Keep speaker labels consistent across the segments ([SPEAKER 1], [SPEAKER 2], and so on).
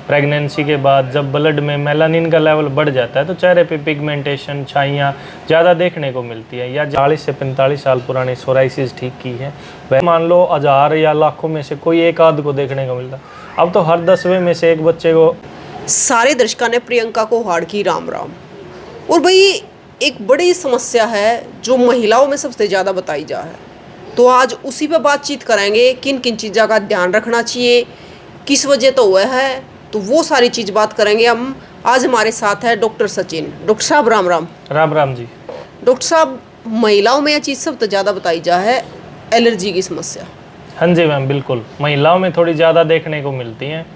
[SPEAKER 1] Pregnancy के बाद जब ब्लड में मेलानिन का लेवल बढ़ जाता है तो चेहरे पे पिगमेंटेशन, छाइयाँ ज़्यादा देखने को मिलती है। या 40 से 45 साल पुरानी सोराइसिस ठीक की है, वह मान लो 1000 या लाखों में से कोई एक आध को देखने को मिलता, अब तो हर 10वें में से एक बच्चे को।
[SPEAKER 2] सारे दर्शकों ने प्रियंका को हार्ड की राम राम। और भाई एक बड़ी समस्या है जो महिलाओं में सबसे ज़्यादा बताई जा है, तो आज उसी पर बातचीत करेंगे। किन किन चीज़ों का ध्यान रखना चाहिए, किस वजह तो हुआ है, तो वो सारी चीज़ बात करेंगे हम। आज हमारे साथ है डॉक्टर सचिन। डॉक्टर साहब राम राम।
[SPEAKER 1] राम राम जी।
[SPEAKER 2] डॉक्टर साहब, महिलाओं में यह चीज़ सबसे ज़्यादा बताई जा है, एलर्जी की समस्या।
[SPEAKER 1] हाँ जी मैम, बिल्कुल महिलाओं में थोड़ी ज़्यादा देखने को मिलती हैं,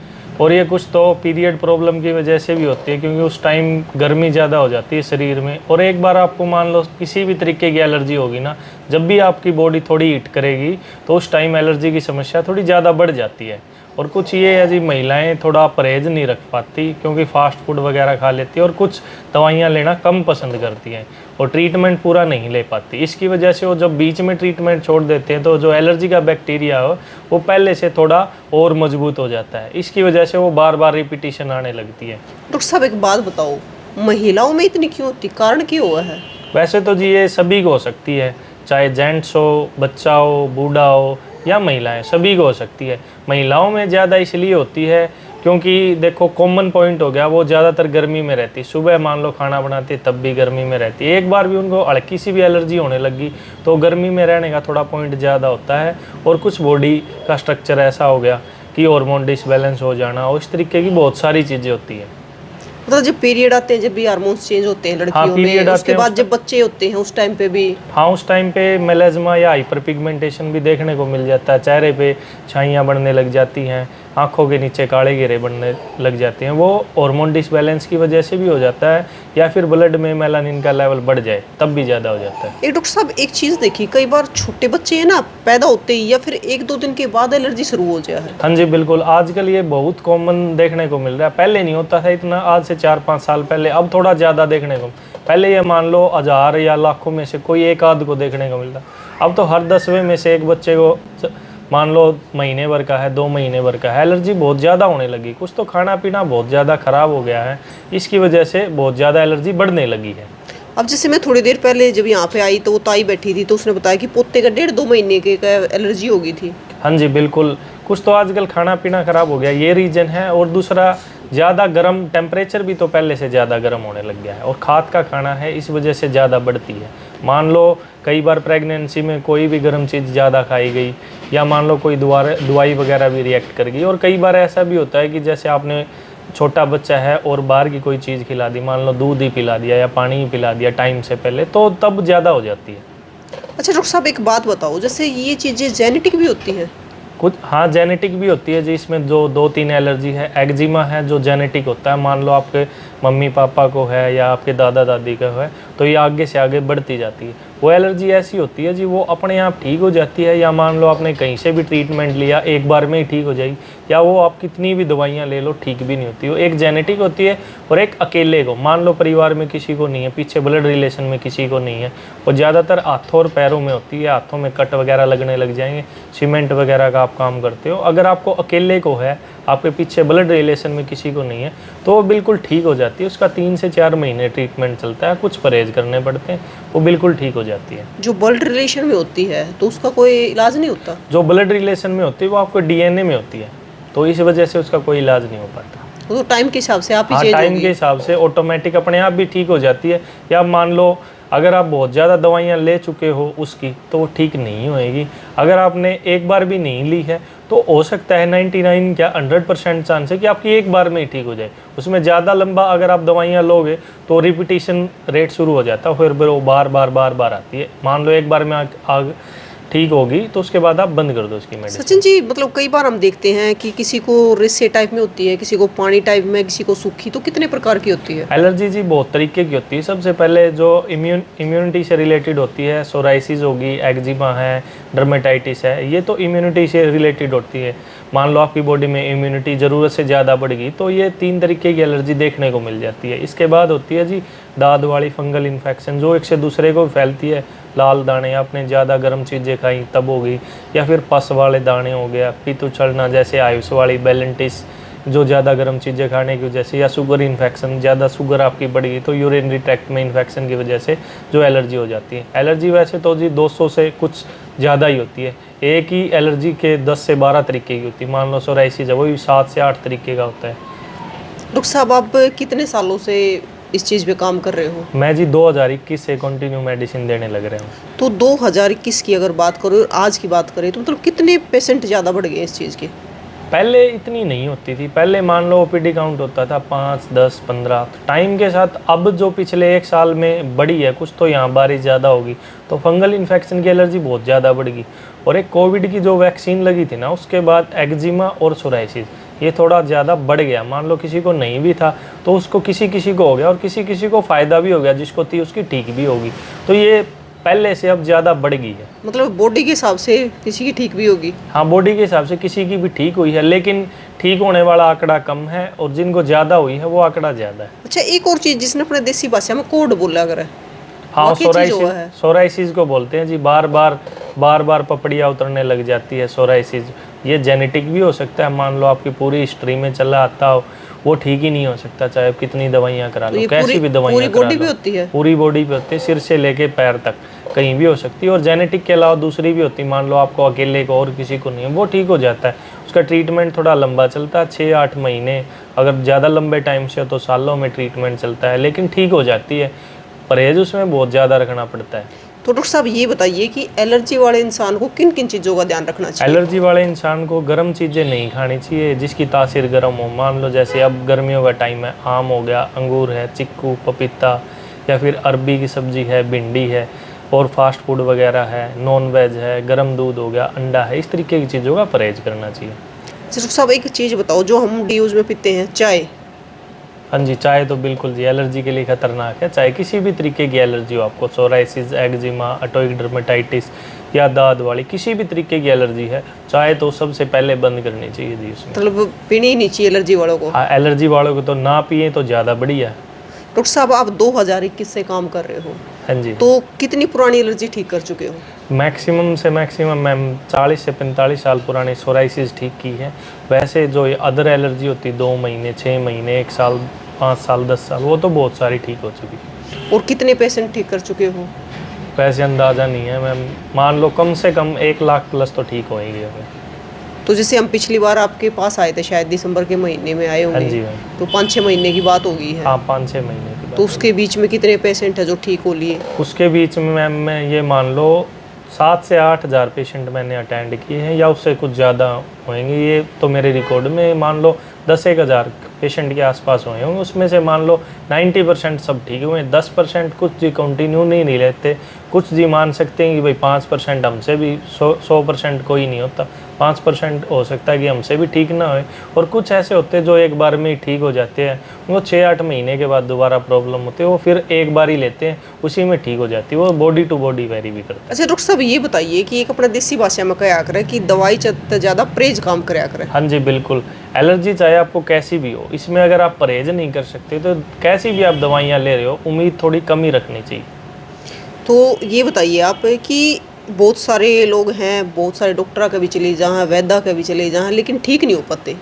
[SPEAKER 1] और ये कुछ तो पीरियड प्रॉब्लम की वजह से भी होती है, क्योंकि उस टाइम गर्मी ज़्यादा हो जाती है शरीर में। और एक बार आपको मान लो किसी भी तरीके की एलर्जी होगी ना, जब भी आपकी बॉडी थोड़ी हीट करेगी तो उस टाइम एलर्जी की समस्या थोड़ी ज़्यादा बढ़ जाती है। और कुछ ये है जी, महिलाएं थोड़ा परहेज नहीं रख पाती, क्योंकि फास्ट फूड वगैरह खा लेती है और कुछ दवाइयाँ लेना कम पसंद करती हैं और ट्रीटमेंट पूरा नहीं ले पाती। इसकी वजह से वो जब बीच में ट्रीटमेंट छोड़ देते हैं तो जो एलर्जी का बैक्टीरिया हो वो पहले से थोड़ा और मजबूत हो जाता है। इसकी वजह से वो बार बार रिपीटिशन आने लगती है।
[SPEAKER 2] डॉक्टर साहब एक बात बताओ, महिलाओं में इतनी क्यों होती, कारण क्यों हुआ है?
[SPEAKER 1] वैसे तो जी ये सभी को हो सकती है, चाहे जेंट्स हो, बच्चा हो, बूढ़ा हो या महिलाएं, सभी को हो सकती है। महिलाओं में ज़्यादा इसलिए होती है क्योंकि देखो कॉमन पॉइंट हो गया, वो ज़्यादातर गर्मी में रहती। सुबह मान लो खाना बनाती तब भी गर्मी में रहती। एक बार भी उनको हल्की सी भी एलर्जी होने लगी तो गर्मी में रहने का थोड़ा पॉइंट ज़्यादा होता है। और कुछ बॉडी का स्ट्रक्चर ऐसा हो गया कि हार्मोन डिसबैलेंस हो जाना, और इस तरीके की बहुत सारी चीज़ें होती है।
[SPEAKER 2] मतलब जब पीरियड आते हैं, जब भी हार्मोन्स चेंज होते हैं लड़कियों में, उसके बाद जब बच्चे होते हैं उस टाइम पे भी।
[SPEAKER 1] हाँ, उस टाइम पे मेलाज्मा या हाइपर पिगमेंटेशन भी देखने को मिल जाता है। चेहरे पे छाइयाँ बढ़ने लग जाती हैं, आंखों के नीचे काले घेरे बनने लग जाते हैं। वो हार्मोन डिसबैलेंस की वजह से भी हो जाता है, या फिर ब्लड में मेलानिन का लेवल बढ़ जाए तब भी ज़्यादा हो जाता है।
[SPEAKER 2] एक डॉक्टर साहब एक चीज़ देखी, कई बार छोटे बच्चे हैं ना, पैदा होते ही या फिर 1-2 दिन के बाद एलर्जी शुरू हो जाए है।
[SPEAKER 1] हाँ जी बिल्कुल, आजकल ये बहुत कॉमन देखने को मिल रहा है। पहले नहीं होता था इतना, आज से 4-5 साल पहले, अब थोड़ा ज़्यादा देखने को। पहले ये मान लो 1000 या लाखों में से कोई एक आध को देखने को मिलता, अब तो हर 10वें में से एक बच्चे को मान लो महीने भर का है, 2 महीने भर का है, एलर्जी बहुत ज़्यादा होने लगी। कुछ तो खाना पीना बहुत ज़्यादा ख़राब हो गया है, इसकी वजह से बहुत ज़्यादा एलर्जी बढ़ने लगी है।
[SPEAKER 2] अब जैसे मैं थोड़ी देर पहले जब यहाँ पे आई तो वो ताई बैठी थी, तो उसने बताया कि पोते का 1.5-2 महीने के का एलर्जी हो गई थी।
[SPEAKER 1] हाँ जी बिल्कुल, कुछ तो आजकल खाना पीना ख़राब हो गया, ये रीज़न है। और दूसरा ज़्यादा गर्म टेम्परेचर भी तो पहले से ज़्यादा गर्म होने लग गया है, और खाद का खाना है, इस वजह से ज़्यादा बढ़ती है। मान लो कई बार प्रेगनेंसी में कोई भी गर्म चीज़ ज़्यादा खाई गई, या मान लो कोई दवाई वगैरह भी रिएक्ट कर गई। और कई बार ऐसा भी होता है कि जैसे आपने छोटा बच्चा है और बाहर की कोई चीज़ खिला दी, मान लो दूध ही पिला दिया या पानी ही पिला दिया टाइम से पहले, तो तब ज़्यादा हो जाती है।
[SPEAKER 2] अच्छा डॉक्टर साहब एक बात बताओ, जैसे ये चीज़ें जेनेटिक भी होती हैं?
[SPEAKER 1] कुछ हाँ जेनेटिक भी होती है जी। इसमें जो 2-3 एलर्जी है। एक्जिमा है जो जेनेटिक होता है, मान लो आपके मम्मी पापा को है या आपके दादा दादी का है, तो ये आगे से आगे बढ़ती जाती है। वो एलर्जी ऐसी होती है जी, वो अपने आप ठीक हो जाती है, या मान लो आपने कहीं से भी ट्रीटमेंट लिया एक बार में ही ठीक हो जाएगी, या वो आप कितनी भी दवाइयाँ ले लो ठीक भी नहीं होती। वो एक जेनेटिक होती है, और एक अकेले को, मान लो परिवार में किसी को नहीं है, पीछे ब्लड रिलेशन में किसी को नहीं है, वो ज़्यादातर हाथों और पैरों में होती है। हाथों में कट वगैरह लगने लग जाएंगे, सीमेंट वगैरह का आप काम करते हो। अगर आपको अकेले को है, आपके पीछे ब्लड रिलेशन में किसी को नहीं है, तो वो बिल्कुल ठीक हो जाती है। उसका 3 से 4 महीने ट्रीटमेंट चलता है, कुछ परहेज करने पड़ते हैं, वो बिल्कुल ठीक हो जाती है।
[SPEAKER 2] जो ब्लड रिलेशन में होती है तो उसका कोई इलाज नहीं होता?
[SPEAKER 1] जो ब्लड रिलेशन में होती है वो आपको डीएनए में होती है, तो इस वजह से उसका कोई इलाज नहीं हो पाता।
[SPEAKER 2] तो टाइम के हिसाब से आप ही
[SPEAKER 1] हाँ,
[SPEAKER 2] चेंज
[SPEAKER 1] टाइम के हिसाब से ऑटोमेटिक अपने आप भी ठीक हो जाती है। या मान लो अगर आप बहुत ज़्यादा दवाइयाँ ले चुके हो उसकी, तो वो ठीक नहीं होएगी। अगर आपने एक बार भी नहीं ली है तो हो सकता है 99 क्या 100% चांस है कि आपकी एक बार में ही ठीक हो जाए। उसमें ज़्यादा लंबा अगर आप दवाइयाँ लोगे तो रिपीटिशन रेट शुरू हो जाता है, फिर वो बार बार आती है। मान लो एक बार में आग ठीक होगी तो उसके बाद आप बंद कर दो उसकी मेडिसिन।
[SPEAKER 2] सचिन जी, मतलब कई बार हम देखते हैं कि किसी को रेसे टाइप में होती है, किसी को पानी टाइप में, किसी को सूखी, तो कितने प्रकार की होती है
[SPEAKER 1] एलर्जी? जी बहुत तरीके की होती है। सबसे पहले जो इम्यूनिटी से रिलेटेड होती है, सोराइसिस होगी, एक्जिमा है, डर्मेटाइटिस है, ये तो इम्यूनिटी से रिलेटेड होती है। मान लो आपकी बॉडी में इम्यूनिटी ज़रूरत से ज़्यादा बढ़ गई तो ये 3 तरीके की एलर्जी देखने को मिल जाती है। इसके बाद होती है जी दाद वाली फंगल इन्फेक्शन, जो एक से दूसरे को फैलती है। लाल दाने, आपने ज़्यादा गर्म चीज़ें खाई तब हो गई, या फिर पस वाले दाने हो गया, पित्त उछलना जैसे आयुष वाली बेलेंटिस, जो ज़्यादा गर्म चीज़ें खाने की वजह से, या शुगर इन्फेक्शन, ज़्यादा शुगर आपकी बढ़ गई तो यूरिनरी ट्रैक्ट में इन्फेक्शन की वजह से जो एलर्जी हो जाती है। एलर्जी वैसे तो जी 200 से कुछ ज़्यादा ही होती है, एक ही एलर्जी के 10 से 12 तरीके की होती है। मान लो सोराइसिस है, वो भी 7 से 8 तरीके का होता है।
[SPEAKER 2] डॉक्टर साहब, आप कितने सालों से इस चीज़ पे काम कर रहे हो?
[SPEAKER 1] मैं जी 2021 से कंटिन्यू मेडिसिन देने लग रहा हूँ।
[SPEAKER 2] तो 2021 की अगर बात करो और आज की बात करें तो मतलब कितने पेशेंट ज़्यादा बढ़ गए इस चीज़ के?
[SPEAKER 1] पहले इतनी नहीं होती थी, पहले मान लो ओपीडी काउंट होता था 5, 10, 15। टाइम के साथ अब जो पिछले 1 साल में बढ़ी है, कुछ तो यहाँ बारिश ज़्यादा होगी तो फंगल इन्फेक्शन की एलर्जी बहुत ज़्यादा बढ़ गई। और एक कोविड की जो वैक्सीन लगी थी ना, उसके बाद एक्जिमा और सोराइसिस ये थोड़ा ज़्यादा बढ़ गया। मान लो किसी को नहीं भी था तो उसको किसी किसी को हो गया, और किसी किसी को फ़ायदा भी हो गया, जिसको थी उसकी ठीक भी होगी। तो ये पहले से अब ज़्यादा बढ़ गई है।
[SPEAKER 2] मतलब बॉडी के हिसाब से किसी की ठीक भी होगी?
[SPEAKER 1] हाँ, बॉडी के हिसाब से किसी की भी ठीक हुई है, लेकिन ठीक होने वाला आंकड़ा कम है और जिनको ज़्यादा हुई है वो आंकड़ा ज़्यादा है।
[SPEAKER 2] अच्छा, एक और चीज़ जिसने अपने देसी भाषा में कोड बोला करे,
[SPEAKER 1] हाँ,
[SPEAKER 2] वाकई चीज़ हुआ है?
[SPEAKER 1] सोराइसिस को बोलते हैं जी। बार बार पपड़ियाँ उतरने लग जाती है सोराइसिस। ये जेनेटिक भी हो सकता है। मान लो आपकी पूरी हिस्ट्री में चला आता हो, वो ठीक ही नहीं हो सकता, चाहे आप कितनी दवाइयाँ करा लो, कैसी भी दवाइयाँ
[SPEAKER 2] पूरी
[SPEAKER 1] करा
[SPEAKER 2] बॉडी पे
[SPEAKER 1] लो।
[SPEAKER 2] होती है?
[SPEAKER 1] पूरी बॉडी पे होती है, सिर से लेके पैर तक कहीं भी हो सकती है। और जेनेटिक के अलावा दूसरी भी होती है। मान लो आपको अकेले को और किसी को नहीं है, वो ठीक हो जाता है। उसका ट्रीटमेंट थोड़ा लंबा चलता है, 6-8 महीने, अगर ज़्यादा लंबे टाइम से हो तो सालों में ट्रीटमेंट चलता है, लेकिन ठीक हो जाती है। परहेज उसमें बहुत ज़्यादा रखना पड़ता है।
[SPEAKER 2] तो डॉक्टर साहब ये बताइए कि एलर्जी वाले इंसान को किन किन चीज़ों का ध्यान रखना चाहिए?
[SPEAKER 1] एलर्जी वाले इंसान को गर्म चीज़ें नहीं खानी चाहिए जिसकी तासीर गर्म हो। मान लो जैसे अब गर्मियों का टाइम है, आम हो गया, अंगूर है, चिक्कू, पपीता, या फिर अरबी की सब्ज़ी है, भिंडी है, और फास्ट फूड वगैरह है, नॉन वेज है, गर्म दूध हो गया, अंडा है, इस तरीके की चीज़ों का परहेज करना चाहिए।
[SPEAKER 2] डॉक्टर साहब एक चीज़ बताओ, जो हम डे यूज़ में पीते हैं चाय,
[SPEAKER 1] हाँ जी, चाय तो बिल्कुल जी एलर्जी के लिए खतरनाक है। चाहे किसी भी तरीके की एलर्जी हो, आपको सोराइसिस, एक्जिमा, अटोइक डर्मेटाइटिस या दाद वाली किसी भी तरीके की एलर्जी है, चाय तो सबसे पहले बंद करनी चाहिए जी उसमें।
[SPEAKER 2] मतलब पीनी ही नहीं चाहिए एलर्जी वालों को?
[SPEAKER 1] हाँ, एलर्जी वालों को तो ना पिए तो ज़्यादा बढ़िया है।
[SPEAKER 2] डॉक्टर साहब आप 2021 से काम कर रहे हो,
[SPEAKER 1] हाँ जी,
[SPEAKER 2] तो कितनी पुरानी एलर्जी ठीक कर चुके हो?
[SPEAKER 1] मैक्सिमम से मैक्सिमम मैम 40 से 45 साल पुरानी सोराइसिस ठीक की है। वैसे जो ये अदर एलर्जी होती है 2 महीने, 6 महीने, 1 साल, 5 साल, 10 साल, वो तो बहुत सारी ठीक हो चुकी है।
[SPEAKER 2] और कितने पेशेंट ठीक कर चुके हो?
[SPEAKER 1] वैसे अंदाज़ा नहीं है मैम, मान लो कम से कम 1 लाख प्लस तो ठीक होएंगे हमें।
[SPEAKER 2] तो जैसे हम पिछली बार आपके पास आए थे, शायद दिसंबर के महीने में आए
[SPEAKER 1] हाँ जी
[SPEAKER 2] होंगे,
[SPEAKER 1] मैम।
[SPEAKER 2] तो 5-6 महीने की बात हो गई है।
[SPEAKER 1] हाँ, 5-6 महीने की बात।
[SPEAKER 2] तो उसके बीच में कितने पेशेंट है जो ठीक हो लिए?
[SPEAKER 1] उसके बीच में मैम मैं ये मान लो 7 से 8 हज़ार पेशेंट मैंने अटेंड किए हैं, या उससे कुछ ज़्यादा होंगे। ये तो मेरे रिकॉर्ड में मान लो 10-1 हज़ार पेशेंट के आसपास हुए होंगे। उसमें से मान लो 90% सब ठीक हुए। 10% कुछ जी कंटिन्यू नहीं लेते, कुछ जी मान सकते हैं कि भाई 5% हमसे भी 100% कोई नहीं होता। 5% हो सकता है कि हमसे भी ठीक ना होए, और कुछ ऐसे होते हैं जो एक बार में ही ठीक हो जाते हैं। वो 6-8 महीने के बाद दोबारा प्रॉब्लम होती है, वो फिर एक बार ही लेते हैं, उसी में ठीक हो जाती है। वो बॉडी टू बॉडी वेरी भी करता है।
[SPEAKER 2] अच्छा डॉक्टर साहब ये बताइए कि एक अपना देसी भाषा में क्या करे कि दवाई से ज़्यादा परहेज काम कराया करे?
[SPEAKER 1] हाँ जी, बिल्कुल। एलर्जी चाहे आपको कैसी भी हो, इसमें अगर आप परहेज नहीं कर सकते तो कैसी भी आप दवाइयाँ ले रहे हो, उम्मीद थोड़ी कम ही रखनी चाहिए।
[SPEAKER 2] तो ये बताइए आप कि बहुत सारे लोग हैं, बहुत सारे डॉक्टर के भी चले जाएँ, वैद्य के भी चले जाएँ, लेकिन ठीक नहीं हो पाते।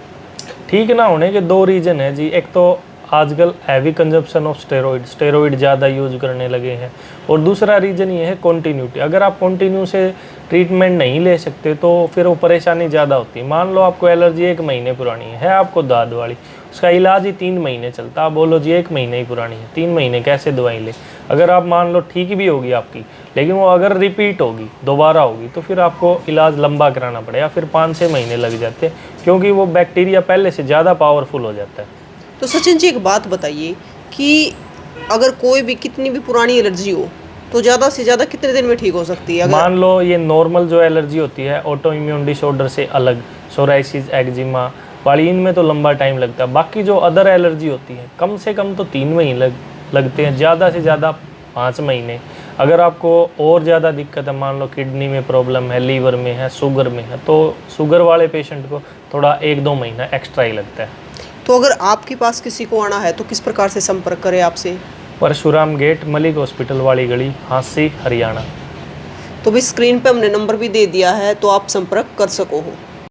[SPEAKER 1] ठीक ना होने के 2 रीज़न है जी। एक तो आजकल हैवी कंजप्शन ऑफ स्टेरॉइड ज़्यादा यूज करने लगे हैं, और दूसरा रीज़न ये है कंटिन्यूटी। अगर आप कंटिन्यू से ट्रीटमेंट नहीं ले सकते तो फिर वो परेशानी ज़्यादा होती है। मान लो आपको एलर्जी 1 महीने पुरानी है आपको दाद वाली, उसका इलाज ही 3 महीने चलता। आप बोलो जी 1 महीने ही पुरानी है, 3 महीने कैसे दवाई ले? अगर आप मान लो ठीक भी होगी आपकी, लेकिन वो अगर रिपीट होगी, दोबारा होगी, तो फिर आपको इलाज लंबा कराना पड़ेगा, फिर 5-6 महीने लग जाते हैं, क्योंकि वो बैक्टीरिया पहले से ज़्यादा पावरफुल हो जाता है।
[SPEAKER 2] तो सचिन जी एक बात बताइए कि अगर कोई भी कितनी भी पुरानी एलर्जी हो तो ज़्यादा से ज़्यादा कितने दिन में ठीक हो सकती है? अगर
[SPEAKER 1] मान लो ये नॉर्मल जो एलर्जी होती है ऑटो इम्यून डिसऑर्डर से अलग, सोराइसिस, एक्जिमा वाली, इनमें तो लंबा टाइम लगता है। बाकी जो अदर एलर्जी होती है कम से कम तो 3 महीने लगते हैं, ज़्यादा से ज़्यादा 5 महीने। अगर आपको और ज़्यादा दिक्कत है, मान लो किडनी में प्रॉब्लम है, लीवर में है, शुगर में है, तो शुगर वाले पेशेंट को थोड़ा 1-2 महीना एक्स्ट्रा ही लगता है।
[SPEAKER 2] तो अगर आपके पास किसी को आना है तो किस प्रकार से संपर्क करें आपसे?
[SPEAKER 1] परशुराम गेट, मलिक हॉस्पिटल वाली गली, हांसी, हरियाणा।
[SPEAKER 2] तो भी स्क्रीन पे हमने नंबर भी दे दिया है, तो आप संपर्क कर सको हो।